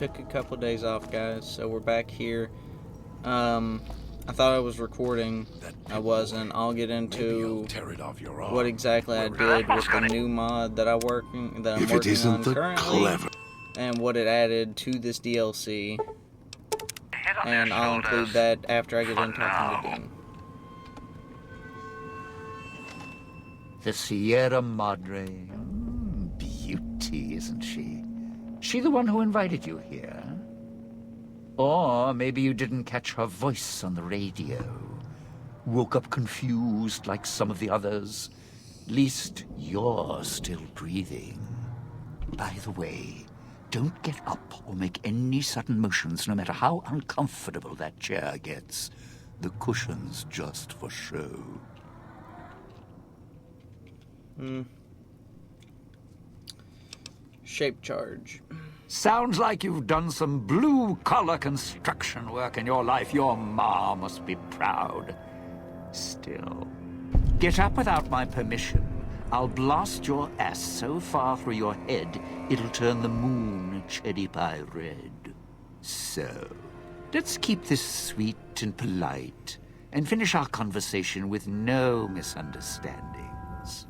took a couple days off, guys, so we're back here. I thought I was recording. I wasn't. I'll get into what exactly I did with the new mod that I'm working on currently, and what it added to this DLC. And I'll include that after I get done talking to Dean. The Sierra Madre. Beauty, isn't she? She the one who invited you here? Or maybe you didn't catch her voice on the radio. Woke up confused like some of the others. At least you're still breathing. By the way, don't get up or make any sudden motions, no matter how uncomfortable that chair gets. The cushion's just for show. Shape charge. Sounds like you've done some blue-collar construction work in your life. Your ma must be proud. Still, get up without my permission. I'll blast your ass so far through your head, it'll turn the moon cherry pie red. So, let's keep this sweet and polite, and finish our conversation with no misunderstandings.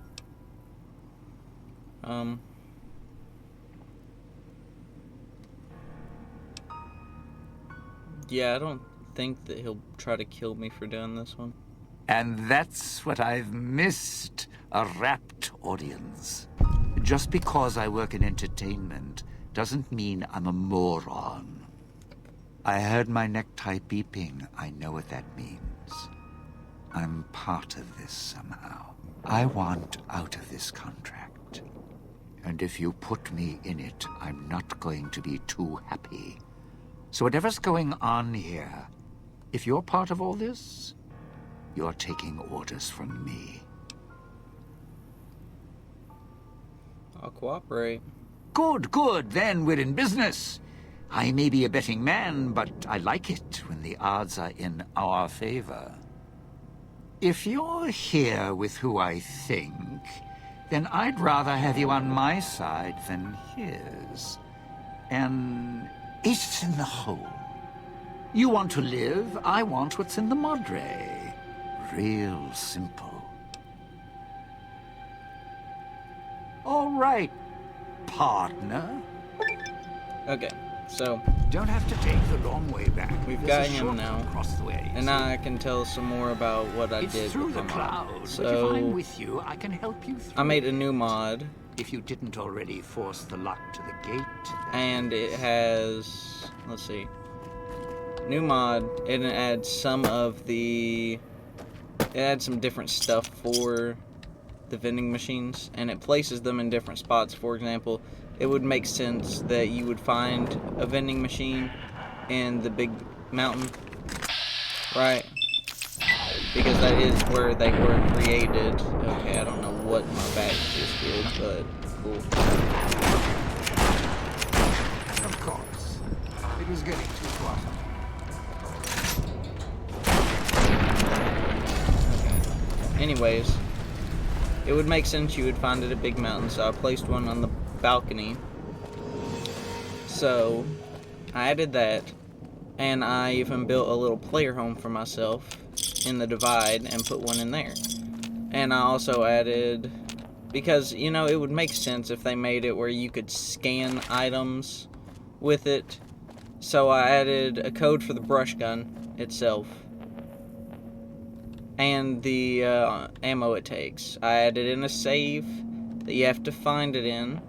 Yeah, I don't think that he'll try to kill me for doing this one. And that's what I've missed, a rapt audience. Just because I work in entertainment doesn't mean I'm a moron. I heard my necktie beeping. I know what that means. I'm part of this somehow. I want out of this contract. And if you put me in it, I'm not going to be too happy. So whatever's going on here, if you're part of all this, you're taking orders from me. I'll cooperate. Good, good. Then we're in business. I may be a betting man, but I like it when the odds are in our favor. If you're here with who I think, then I'd rather have you on my side than his. And it's in the hole. You want to live, I want what's in the Madre. Real simple. All right, partner. Okay, so Don't have to take the long way back. we've There's got a him short now, across the way. and now I can tell some more about what I It's did through with the the mod. clouds, but if I'm So with you, I can help you through. I made a new mod, If you didn't already force the lock to the gate. and it has, let's see, new mod, and it adds some different stuff for the vending machines, and it places them in different spots. For example, it would make sense that you would find a vending machine in the big mountain, right? Because that is where they were created. Okay, I don't know what my back just did, but cool. Of course. It was getting too quiet. Anyways, it would make sense you would find it at Big Mountain, so I placed one on the balcony. So, I added that, and I even built a little player home for myself in the Divide and put one in there. And I also added, because, you know, it would make sense if they made it where you could scan items with it. So I added a code for the brush gun itself, and the ammo it takes. I added in a save that you have to find it in,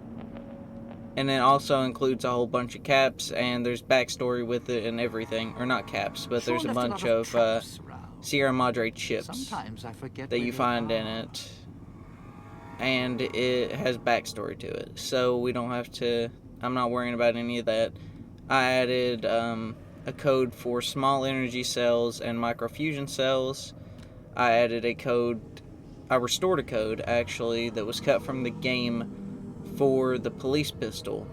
and it also includes a whole bunch of caps, and there's backstory with it and everything. Or not caps, but there's a bunch of Sierra Madre chips Sometimes I forget that where you they find in are. it, and it has backstory to it, so we don't have to, I'm not worrying about any of that. I added a code for small energy cells and microfusion cells. I added a code, I restored a code actually that was cut from the game for the police pistol.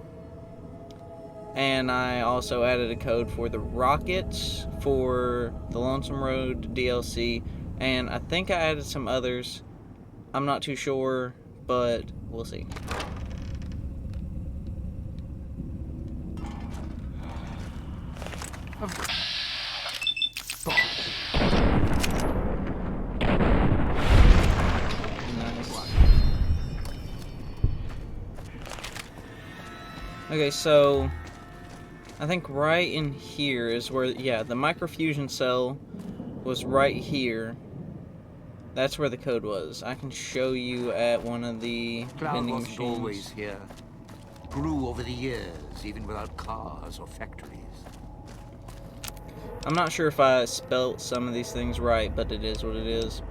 And I also added a code for the rockets for the Lonesome Road DLC, and I think I added some others. I'm not too sure, but we'll see. Nice. Okay, so I think right in here is where, yeah, the microfusion cell was right here. That's where the code was. I can show you at one of the Cloud vending wasn't machines. always here. Grew over the years, even without cars or factories. I'm not sure if I spelt some of these things right, but it is what it is.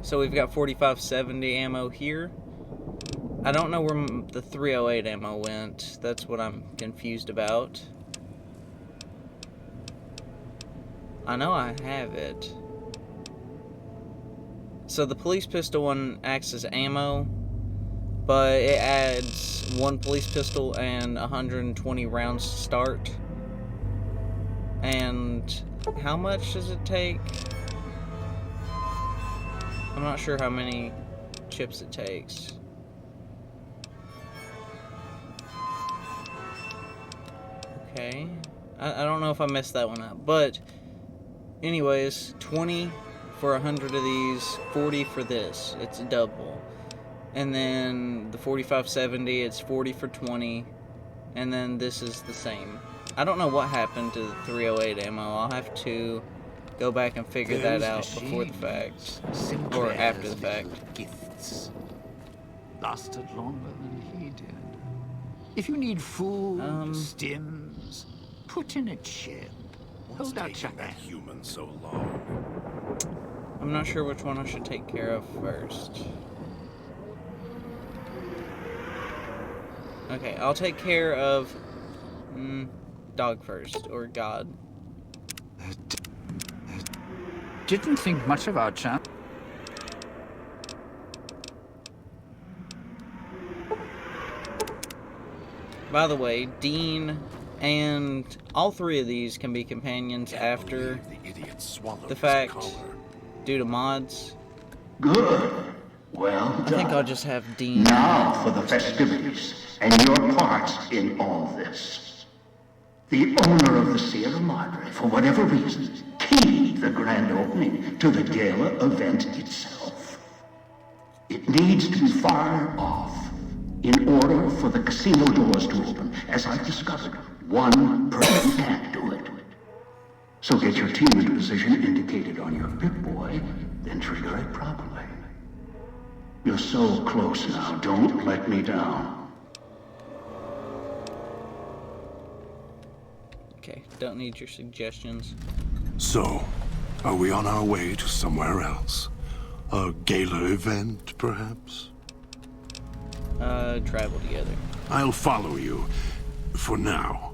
So we've got 4570 ammo here. I don't know where the 308 ammo went. That's what I'm confused about. I know I have it. So the police pistol one acts as ammo, but it adds 1 police pistol and 120 rounds to start. And how much does it take? I'm not sure how many chips it takes. Okay. I don't know if I messed that one up, but anyways, 20 for 100 of these, 40 for this. It's a double. And then the 4570, it's 40 for 20, and then this is the same. I don't know what happened to the 308 ammo. I'll have to go back and figure that out before the fact, or after the fact. Gifts lasted longer than he did. If you need food, stims, put in a chip. Hold out your hand. Human so long. I'm not sure which one I should take care of first. Okay, I'll take care of dog first, or God. Didn't think much of our chance. By the way, Dean and all 3 of these can be companions after the fact, due to mods. Good. Well done. I think I'll just have Dean. Now for the festivities and your part in all this. The owner of the Sierra Madre, for whatever reason, keyed the grand opening to the gala event itself. It needs to be fired off in order for the casino doors to open. As I've discovered, one person can't do it. So get your team into position indicated on your Pip-Boy, then trigger it properly. You're so close now, don't let me down. Okay, don't need your suggestions. So, are we on our way to somewhere else? A gala event, perhaps? Travel together. I'll follow you. For now.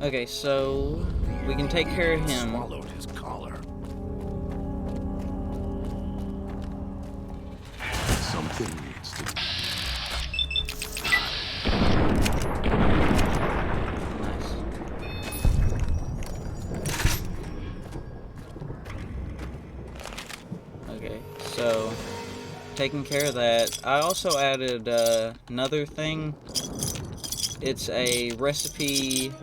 Okay, so we can take care of him. Swallowed his collar. Something needs to. Nice. Okay, so taking care of that. I also added another thing. It's a recipe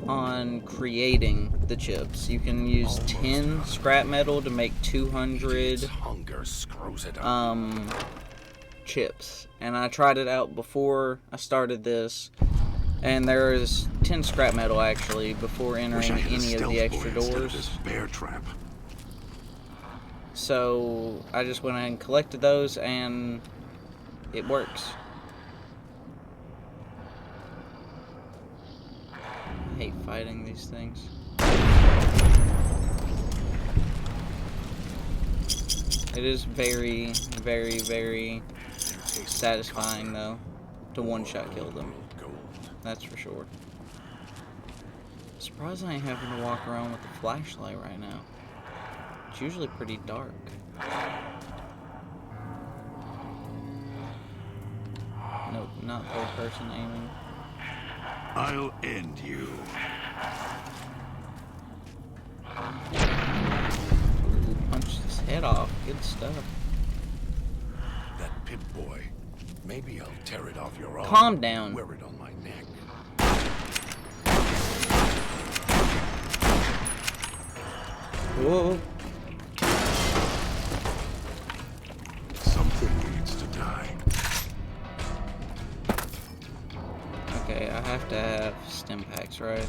on creating the chips. You can use 10 scrap metal to make 200 Hunger screws it up. chips. And I tried it out before I started this, and there's 10 scrap metal actually before entering any of the extra doors. This bear trap. So I just went ahead and collected those, and it works. I hate fighting these things. It is very, very, very satisfying, though, to one-shot kill them. That's for sure. Surprised I ain't having to walk around with a flashlight right now. It's usually pretty dark. Nope, not third person aiming. I'll end you. Ooh, punched his head off. Good stuff. That Pip-Boy. Maybe I'll tear it off your arm. Calm down. Wear it on my neck. Whoa. Something needs to die. Okay, I have to have stim packs, right?